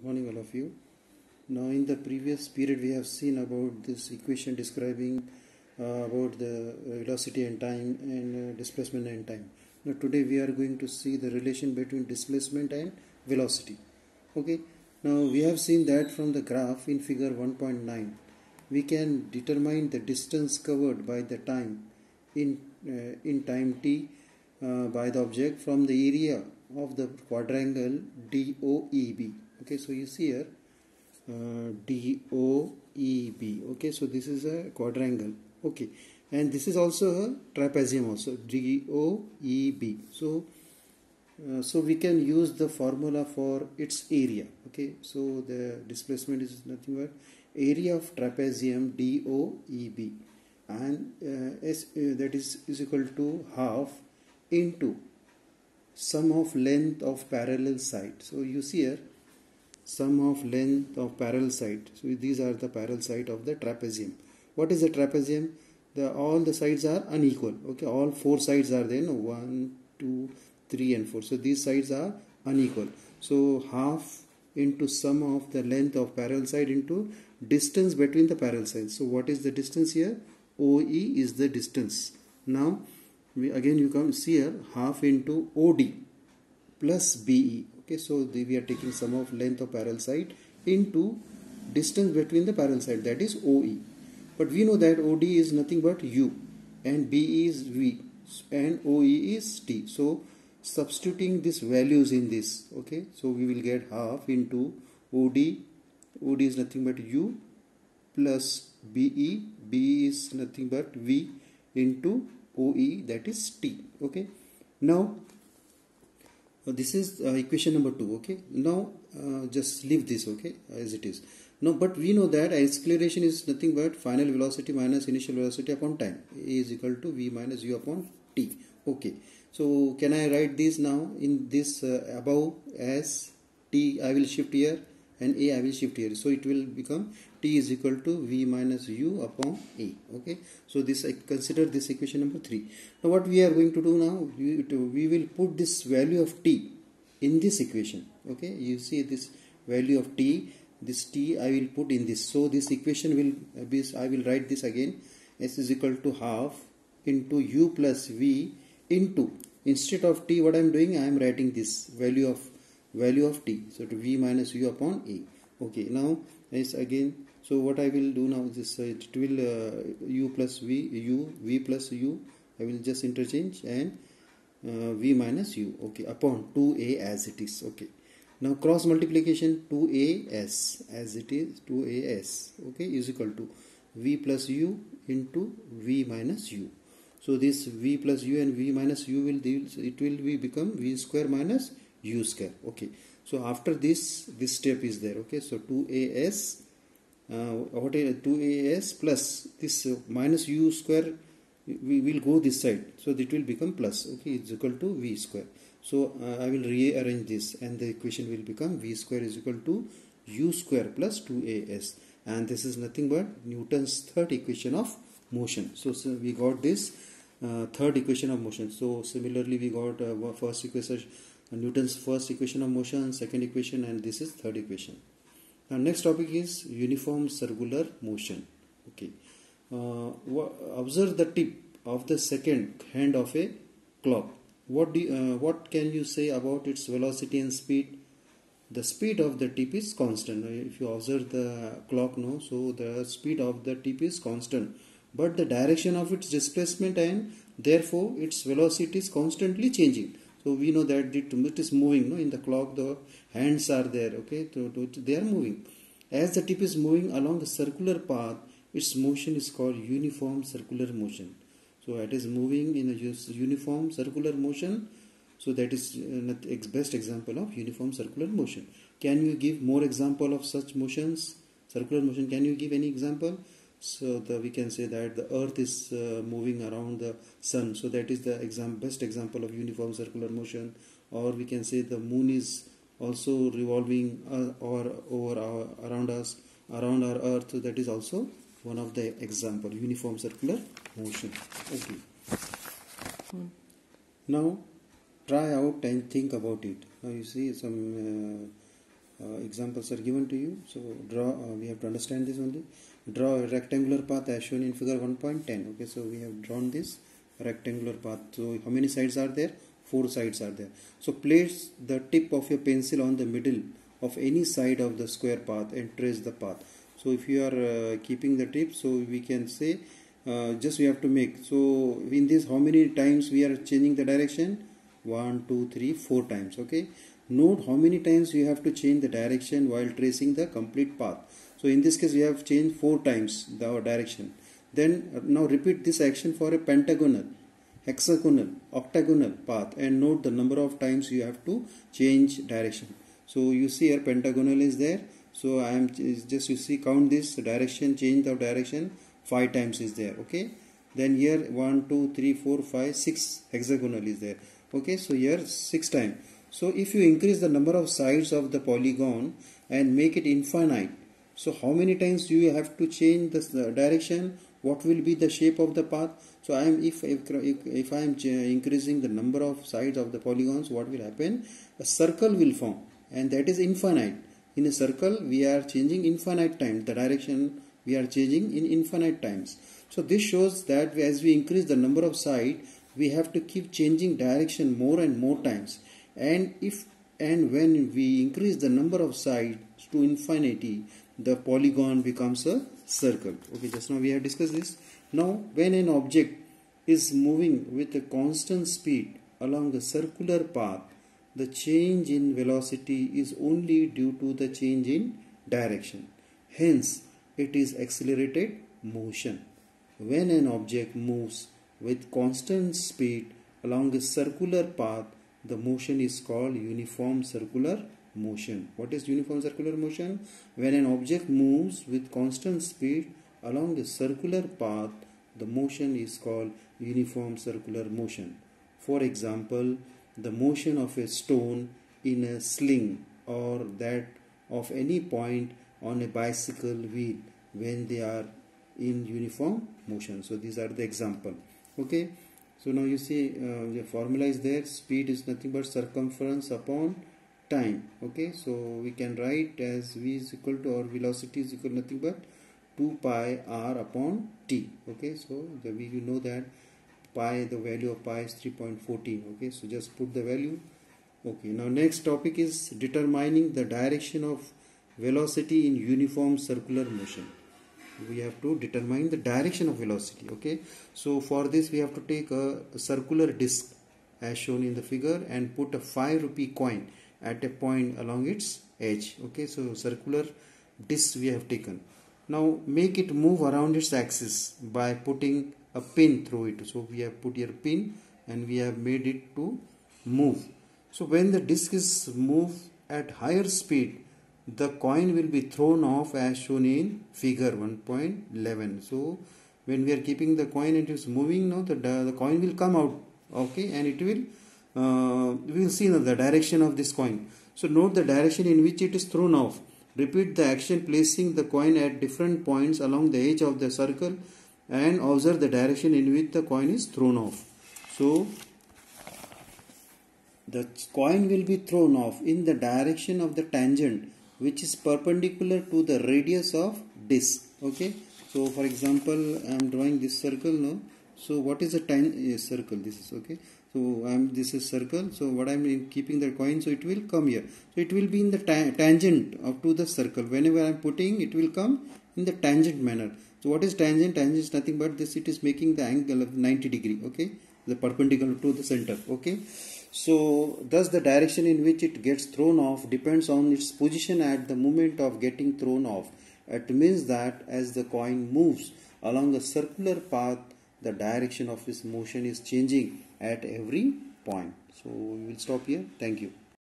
morning all of you. Now in the previous period we have seen about this equation describing about the velocity and time and displacement and time. Now today we are going to see the relation between displacement and velocity. Okay. Now we have seen that from the graph in figure 1.9 we can determine the distance covered by the time in time t by the object from the area of the quadrangle DOEB. Okay, so you see here DOEB. Okay, so this is a quadrangle. Okay, and this is also a trapezium also, DOEB. So we can use the formula for its area. Okay, so the displacement is nothing but area of trapezium DOEB, and that is equal to half into sum of length of parallel side. So you see here sum of length of parallel side. So these are the parallel side of the trapezium. What is the trapezium? All the sides are unequal. Okay, all four sides are there. 1, 2, 3 and 4. So these sides are unequal. So half into sum of the length of parallel side into distance between the parallel sides. So what is the distance here? OE is the distance. Now again you can see here half into OD plus BE. Okay, so we are taking sum of length of parallel side into distance between the parallel side, that is OE. But we know that OD is nothing but U and BE is V and OE is T. So substituting these values in this, okay, so we will get half into OD is nothing but U plus BE is nothing but V into OE, that is T. Okay, now this is equation number 2. Okay, now just leave this, okay, as it is. Now but we know that acceleration is nothing but final velocity minus initial velocity upon time. A is equal to V minus U upon T. Okay, so can I write this now in this above as T I will shift here and A I will shift here, so it will become T is equal to V minus U upon A. Okay, so this I consider this equation number 3. Now what we are going to do now, we will put this value of T in this equation. Okay, you see this value of T, this T I will put in this. So this equation will be, I will write this again, S is equal to half into U plus V into, instead of T what I am doing, I am writing this value of T, so to V minus U upon A. Okay, now is again, so what I will do now is this, it will U plus V plus U, I will just interchange, and V minus U, okay, upon 2A as it is. Okay, now cross multiplication 2AS as it is, 2AS, okay, is equal to V plus U into V minus U. So this V plus U and V minus U will become V square minus U square. Okay, so after this step is there. Okay, so 2AS what is 2AS plus this minus U square, we will go this side, so it will become plus. Okay, it's equal to V square. So I will rearrange this and the equation will become V square is equal to U square plus 2AS, and this is nothing but Newton's third equation of motion. So we got this third equation of motion. So similarly we got first equation, Newton's first equation of motion, second equation, and this is third equation. Now next topic is uniform circular motion. Okay, observe the tip of the second hand of a clock. What can you say about its velocity and speed? The speed of the tip is constant. If you observe the clock now, so the speed of the tip is constant, but the direction of its displacement and therefore its velocity is constantly changing. So we know that it is moving. No, in the clock the hands are there. Okay, so they are moving. As the tip is moving along a circular path, its motion is called uniform circular motion. So it is moving in a uniform circular motion. So that is best example of uniform circular motion. Can you give more example of such motions, circular motion? Can you give any example? So we can say that the earth is moving around the sun, so that is the best example of uniform circular motion. Or we can say the moon is also revolving around us, around our earth, so that is also one of the example, uniform circular motion. Okay, now try out and think about it. Now you see some examples are given to you. So draw, we have to understand this only. Draw a rectangular path as shown in figure 1.10. Okay, so we have drawn this rectangular path. So how many sides are there? 4 sides are there. So place the tip of your pencil on the middle of any side of the square path and trace the path. So if you are keeping the tip, so we can say just we have to make. So in this, how many times we are changing the direction? 1, 2, 3, 4 times. Okay, note how many times you have to change the direction while tracing the complete path. So in this case we have changed 4 times the direction. Then now repeat this action for a pentagonal, hexagonal, octagonal path and note the number of times you have to change direction. So you see here pentagonal is there. So I am just, you see, count this direction, change of direction 5 times is there. Okay, then here 1, 2, 3, 4, 5, 6 hexagonal is there. Okay, so here 6 times. So if you increase the number of sides of the polygon and make it infinite, so how many times do you have to change the direction? What will be the shape of the path? So I am if I am increasing the number of sides of the polygons, what will happen? A circle will form, and that is infinite. In a circle we are changing infinite times. The direction we are changing in infinite times. So this shows that as we increase the number of sides, we have to keep changing direction more and more times. And when we increase the number of sides to infinity, the polygon becomes a circle. Okay, just now we have discussed this. Now when an object is moving with a constant speed along a circular path, the change in velocity is only due to the change in direction. Hence, it is accelerated motion. When an object moves with constant speed along a circular path, the motion is called uniform circular motion. What is uniform circular motion? When an object moves with constant speed along a circular path, the motion is called uniform circular motion. For example, the motion of a stone in a sling or that of any point on a bicycle wheel when they are in uniform motion. So these are the example. Okay, so now you see the formula is there. Speed is nothing but circumference upon time. Okay, so we can write as v is equal to, or velocity is equal to nothing but 2 pi r upon t. Okay, so you know that pi, the value of pi is 3.14. okay, so just put the value. Okay, now next topic is determining the direction of velocity in uniform circular motion. We have to determine the direction of velocity. Okay, so for this we have to take a circular disc as shown in the figure and put a 5 rupee coin at a point along its edge. Okay, so circular disc we have taken. Now make it move around its axis by putting a pin through it. So we have put here pin and we have made it to move. So when the disc is moved at higher speed, the coin will be thrown off as shown in figure 1.11. So when we are keeping the coin and it is moving, now the coin will come out. Okay, and it will we will see now the direction of this coin. So note the direction in which it is thrown off. Repeat the action placing the coin at different points along the edge of the circle and observe the direction in which the coin is thrown off. So the coin will be thrown off in the direction of the tangent which is perpendicular to the radius of disc. Okay, so for example I am drawing this circle now. So what is the circle? This is okay. So this is circle. So what I am keeping the coin, so it will come here. So it will be in the tangent up to the circle. Whenever I am putting, it will come in the tangent manner. So what is tangent? Tangent is nothing but this. It is making the angle of 90 degree. Okay, the perpendicular to the center. Okay. So thus the direction in which it gets thrown off depends on its position at the moment of getting thrown off. It means that as the coin moves along a circular path, the direction of its motion is changing at every point. So we will stop here. Thank you.